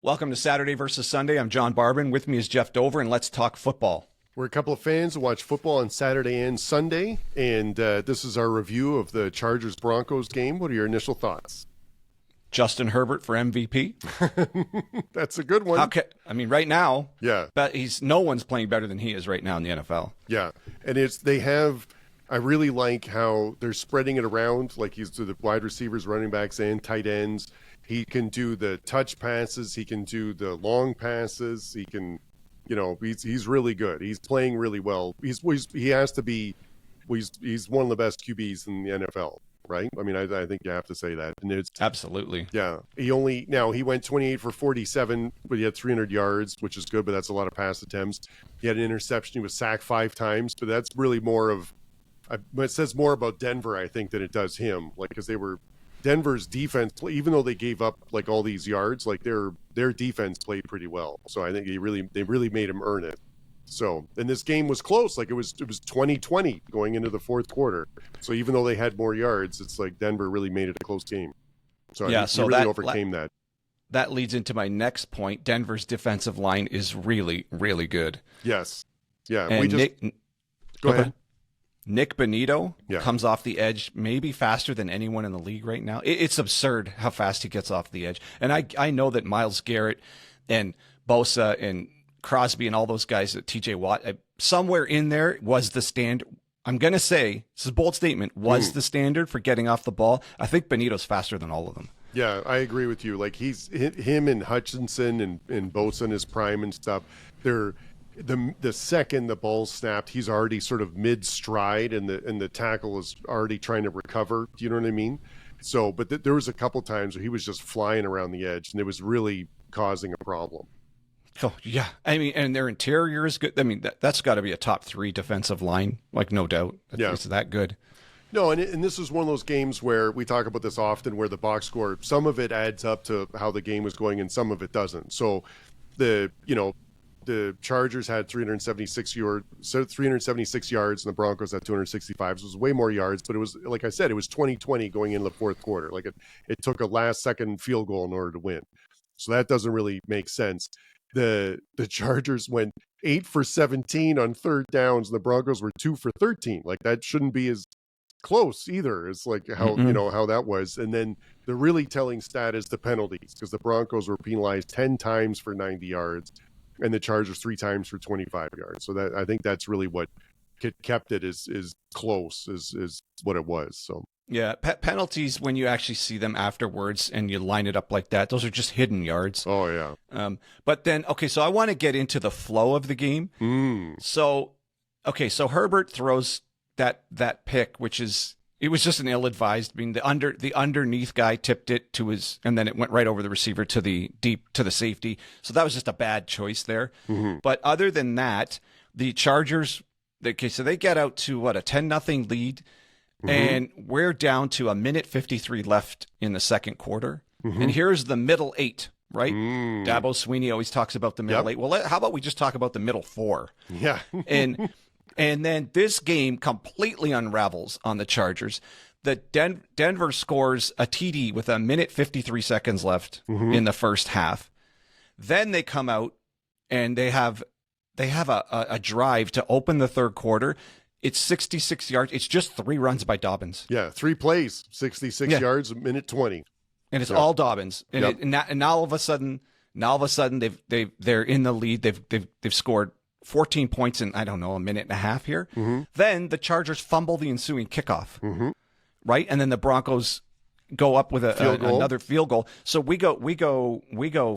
Welcome to Saturday versus Sunday. I'm John Barbin. With me is Jeff Dover, and let's talk football. We're a couple of fans who watch football on Saturday and Sunday, and this is our review of the Chargers-Broncos game. What are your initial thoughts? Justin Herbert for MVP. That's a good one. Right now, yeah, but no one's playing better than he is right now in the NFL. Yeah, and I really like how they're spreading it around, like he's to the wide receivers, running backs, and tight ends. He can do the touch passes. He can do the long passes. He can, he's really good. He's playing really well. He's one of the best QBs in the NFL, right? I mean, I think you have to say that. And it's absolutely. Yeah. He went 28 for 47, but he had 300 yards, which is good, but that's a lot of pass attempts. He had an interception. He was sacked 5 times, but that's really it says more about Denver, I think, than it does him. Because Denver's defense, even though they gave up all these yards, their defense played pretty well. So I think they really made him earn it. So, and this game was close. It was 20-20 going into the fourth quarter. So even though they had more yards, it's like Denver really made it a close game. So yeah, he really overcame that. That leads into my next point. Denver's defensive line is really, really good. Yes. Yeah. And go ahead. Nick Bonito comes off the edge maybe faster than anyone in the league right now. It's absurd how fast he gets off the edge. And I know that Myles Garrett and Bosa and Crosby and all those guys at TJ Watt, somewhere in there was the standard. I'm going to say, this is a bold statement, was the standard for getting off the ball. I think Bonito's faster than all of them. Yeah, I agree with you. Him and Hutchinson and Bosa in his prime and stuff, the second the ball snapped, he's already sort of mid-stride and the tackle is already trying to recover. Do you know what I mean? So, but there was a couple times where he was just flying around the edge, and it was really causing a problem. Oh, yeah. I mean, and their interior is good. I mean, that's got to be a top 3 defensive line, no doubt. It's that good. No, and this is one of those games where we talk about this often, where the box score, some of it adds up to how the game was going and some of it doesn't. So the Chargers had 376 yards, and the Broncos had 265. So it was way more yards, but it was, like I said, it was 20-20 going into the fourth quarter. It took a last-second field goal in order to win. So that doesn't really make sense. The Chargers went 8 for 17 on third downs, and the Broncos were 2 for 13. That shouldn't be as close either. It's how how that was. And then the really telling stat is the penalties, because the Broncos were penalized 10 times for 90 yards. And the Chargers 3 times for 25 yards. So I think that's really what kept it is close is what it was. So yeah, penalties, when you actually see them afterwards and you line it up like that, those are just hidden yards. Oh yeah. But then so I want to get into the flow of the game. So Herbert throws that pick, it was just an ill-advised. I mean, the underneath guy tipped it to his, and then it went right over the receiver to the safety. So that was just a bad choice there. Mm-hmm. But other than that, the Chargers, so they get out to a 10-0 lead, and we're down to 1:53 left in the second quarter. And here's the middle 8. Right? Dabo Swinney always talks about the middle 8. Well, how about we just talk about the middle 4? Yeah. And then this game completely unravels on the Chargers. The Denver scores a TD with 1:53 left in the first half. Then they come out and they have a drive to open the third quarter. It's 66 yards. It's just 3 runs by Dobbins. Yeah, 3 plays, 66 yards, a minute 20. And it's all Dobbins. And now all of a sudden they're in the lead. They've scored 14 points in, I don't know, a minute and a half here. Then the Chargers fumble the ensuing kickoff, right? And then the Broncos go up with another field goal. So we go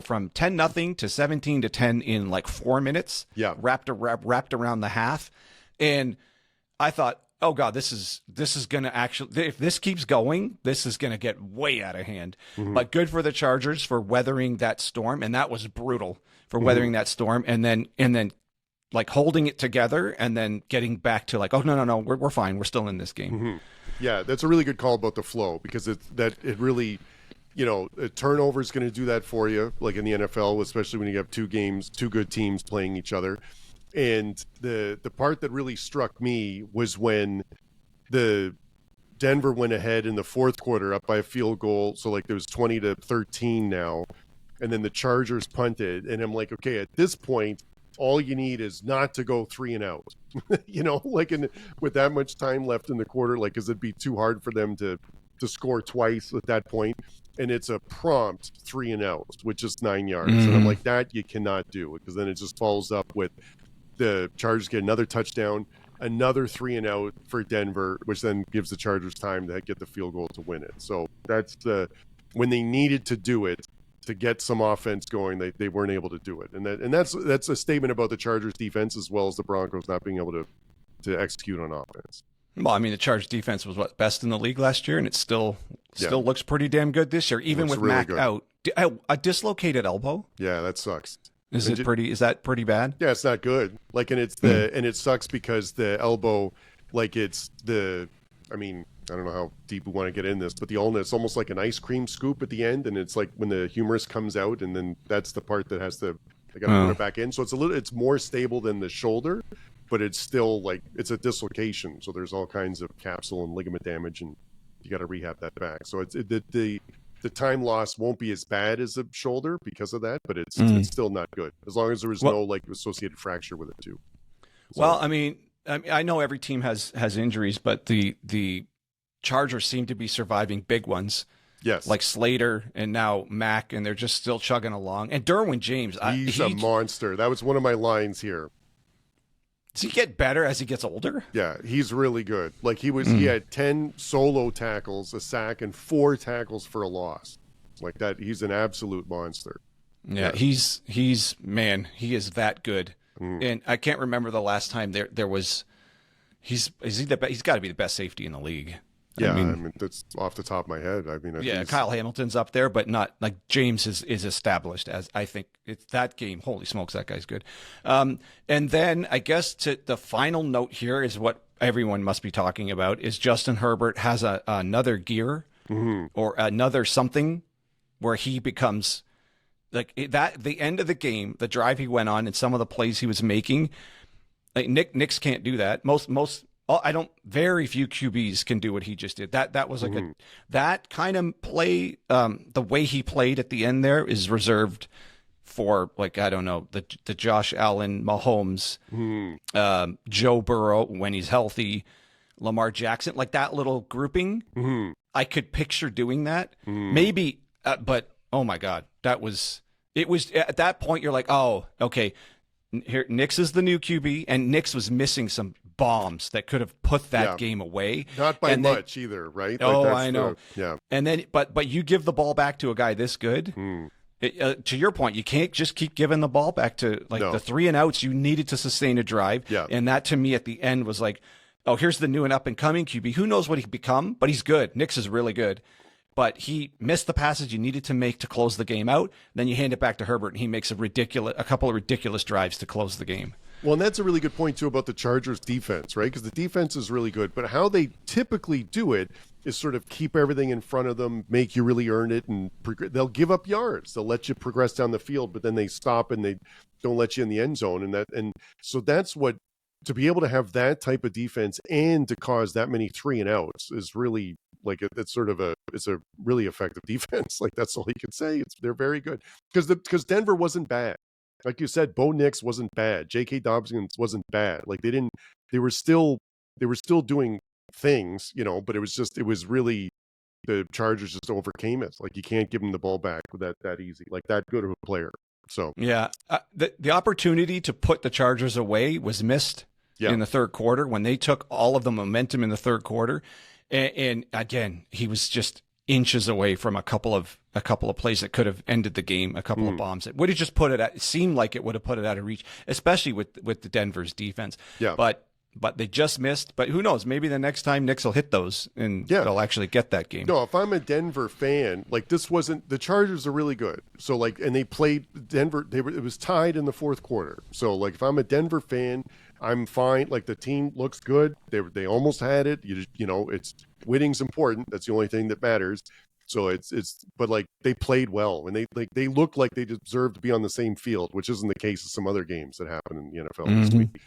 from 10-0 to 17-10 in 4 minutes. Yeah, wrapped around the half, and I thought, oh God, this is going to actually, if this keeps going, this is going to get way out of hand. But good for the Chargers for weathering that storm, and that was brutal for weathering that storm, and then holding it together and then getting back to oh no, we're fine, we're still in this game. Yeah, that's a really good call about the flow, because it really, a turnover is going to do that for you, in the NFL, especially when you have 2 good teams playing each other. And the part that really struck me was when the Denver went ahead in the fourth quarter up by a field goal. So there was 20-13 now. and then the Chargers punted, and I'm like, okay, at this point, all you need is not to go 3 and out, like with that much time left in the quarter, like, because it'd be too hard for them to score twice at that point. And it's a prompt 3 and out with just 9 yards. And I'm like, that you cannot do, because then it just follows up with the Chargers get another touchdown, another 3 and out for Denver, which then gives the Chargers time to get the field goal to win it. So that's when they needed to do it, to get some offense going, they weren't able to do it. And that's a statement about the Chargers defense as well as the Broncos not being able to execute on offense. Well, I mean, the Chargers defense was best in the league last year, and it still looks pretty damn good this year, even with really Mac out. A dislocated elbow? Yeah, that sucks. Is that pretty bad? Yeah, it's not good. Like, and and it sucks because the elbow, like, I mean, I don't know how deep we want to get in this, but the ulna, it's almost like an ice cream scoop at the end, and it's like when the humerus comes out, and then that's the part that they got to put it back in. So it's more stable than the shoulder, but it's still like it's a dislocation. So there's all kinds of capsule and ligament damage, and you got to rehab that back. So the time loss won't be as bad as a shoulder because of that, but it's still not good as long as there was no like associated fracture with it too. So, well, I mean, I know every team has injuries, but the Chargers seem to be surviving big ones. Yes, like Slater and now Mac, and they're just still chugging along. And Derwin James, he's a monster. That was one of my lines here. Does he get better as he gets older? Yeah, he's really good. Like he had 10 solo tackles, a sack, and 4 tackles for a loss. Like that, he's an absolute monster. Yeah, he's he is that good. And I can't remember the last time there was. He's got to be the best safety in the league. Yeah, I mean that's off the top of my head. I mean, Kyle Hamilton's up there, but not like James is established as I think it's that game. Holy smokes, that guy's good. And then I guess the final note here is what everyone must be talking about is Justin Herbert has another gear or another something where he becomes like that. The end of the game, the drive he went on, and some of the plays he was making. Like Nix can't do that. Very few QBs can do what he just did. That was like that kind of play. The way he played at the end there is reserved for like, I don't know, the Josh Allen, Mahomes, Joe Burrow when he's healthy, Lamar Jackson, like that little grouping. I could picture doing that maybe, but oh my God, it was at that point you're like, oh, okay. Here, Nix is the new QB, and Nix was missing some bombs that could have put that game away. Not by much either, right? I know. And then, but you give the ball back to a guy this good. To your point, you can't just keep giving the ball back to the 3 and outs. You needed to sustain a drive, and that to me at the end was like, oh, here's the new and up and coming QB. Who knows what he can become? But he's good. Nix is really good. But he missed the passes you needed to make to close the game out. Then you hand it back to Herbert, and he makes a couple of ridiculous drives to close the game. Well, and that's a really good point, too, about the Chargers' defense, right? Because the defense is really good. But how they typically do it is sort of keep everything in front of them, make you really earn it, and they'll give up yards. They'll let you progress down the field, but then they stop and they don't let you in the end zone. And so that's what – to be able to have that type of defense and to cause that many 3 and outs is really – like it's a really effective defense. Like that's all you can say. They're very good because Denver wasn't bad. Like you said, Bo Nix wasn't bad. J.K. Dobbins wasn't bad. Like they were still doing things, but it was really the Chargers just overcame it. Like you can't give them the ball back that easy, like that good of a player. So yeah, the opportunity to put the Chargers away was missed in the third quarter when they took all of the momentum in the third quarter. And again, he was just inches away from a couple of plays that could have ended the game. A couple of bombs that would have just put it at. It seemed like it would have put it out of reach, especially with the Denver's defense. Yeah. But they just missed. But who knows? Maybe the next time Nix will hit those and they'll actually get that game. No, if I'm a Denver fan, like this wasn't the Chargers are really good. So like, and they played Denver. It was tied in the fourth quarter. So like, if I'm a Denver fan, I'm fine. Like the team looks good. They almost had it. It's winning's important. That's the only thing that matters. So but like they played well and they looked like they deserved to be on the same field, which isn't the case of some other games that happen in the NFL this week.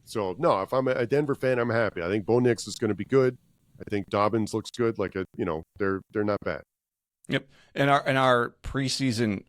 So no, if I'm a Denver fan, I'm happy. I think Bo Nix is going to be good. I think Dobbins looks good. Like they're not bad. Yep. And our preseason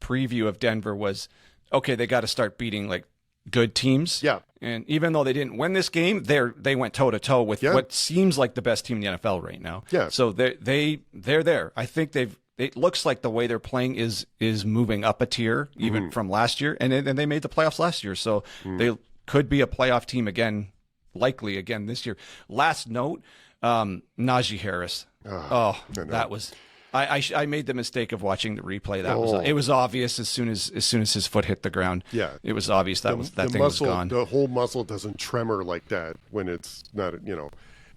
preview of Denver was, okay, they got to start beating like good teams. Yeah. And even though they didn't win this game, they went toe to toe with what seems like the best team in the NFL right now. Yeah. So they're there. I think it looks like the way they're playing is moving up a tier even from last year, and they made the playoffs last year. So they could be a playoff team again, likely again this year. Last note, Najee Harris. That was. I made the mistake of watching the replay. It was obvious as soon as his foot hit the ground. Yeah, it was obvious that thing was gone. The whole muscle doesn't tremor like that when it's not,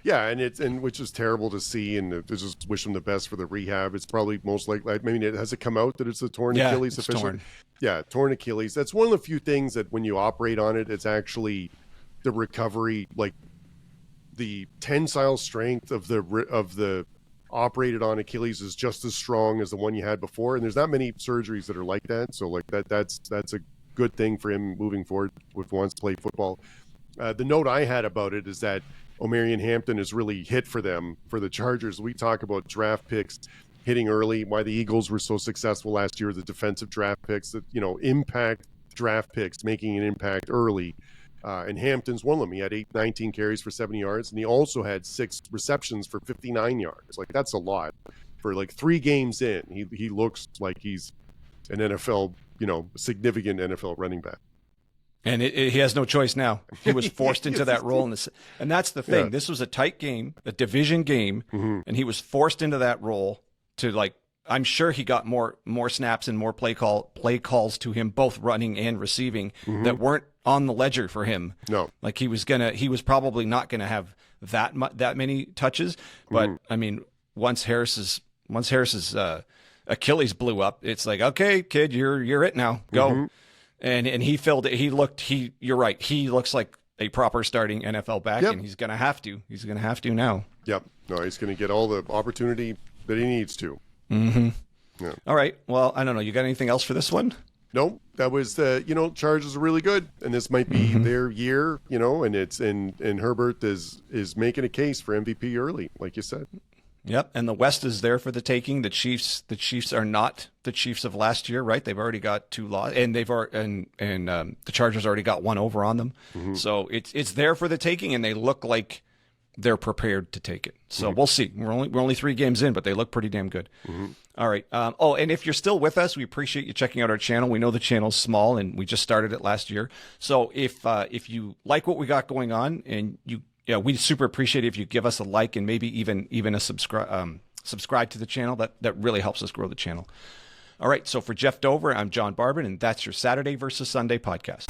Yeah, and which is terrible to see, and I just wish him the best for the rehab. It's probably most likely. I mean, has it come out that it's a torn Achilles officially? Torn. Yeah, torn Achilles. That's one of the few things that when you operate on it, it's actually the recovery, like the tensile strength of the operated on Achilles is just as strong as the one you had before, and there's not many surgeries that are like that. So like that's a good thing for him moving forward if he wants to play football. The note I had about it is that O'Marian Hampton is really hit for them, for the Chargers. We talk about draft picks hitting early, why the Eagles were so successful last year, the defensive draft picks, that impact draft picks making an impact early. And Hampton's one of them. He had 19 carries for 70 yards, and he also had 6 receptions for 59 yards. Like, that's a lot. For like 3 games in, he looks like he's an NFL, significant NFL running back. And he has no choice now. He was forced into that role. And that's the thing. Yeah. This was a tight game, a division game, and he was forced into that role to, like, I'm sure he got more snaps and more play calls to him, both running and receiving, that weren't on the ledger for him. No, like he was probably not gonna have that many touches. But I mean, once Harris's Achilles blew up, it's like, okay, kid, you're it now. Go. And he filled it. You're right. He looks like a proper starting NFL back, and he's gonna have to. He's gonna have to now. Yep. No, he's gonna get all the opportunity that he needs to. Yeah. All right. Well, I don't know. You got anything else for this one? No, that was Chargers are really good, and this might be their year, and Herbert is making a case for MVP early, like you said. Yep, and the West is there for the taking. The Chiefs are not the Chiefs of last year, right? They've already got 2 losses, and the Chargers already got 1 over on them. So it's there for the taking, and they look like they're prepared to take it. So we'll see. We're only 3 games in, but they look pretty damn good. All right. And if you're still with us, we appreciate you checking out our channel. We know the channel's small, and we just started it last year. So if you like what we got going on, and we'd super appreciate it if you give us a like and maybe even a subscribe to the channel. That really helps us grow the channel. All right. So for Jeff Dover, I'm John Barbin, and that's your Saturday versus Sunday podcast.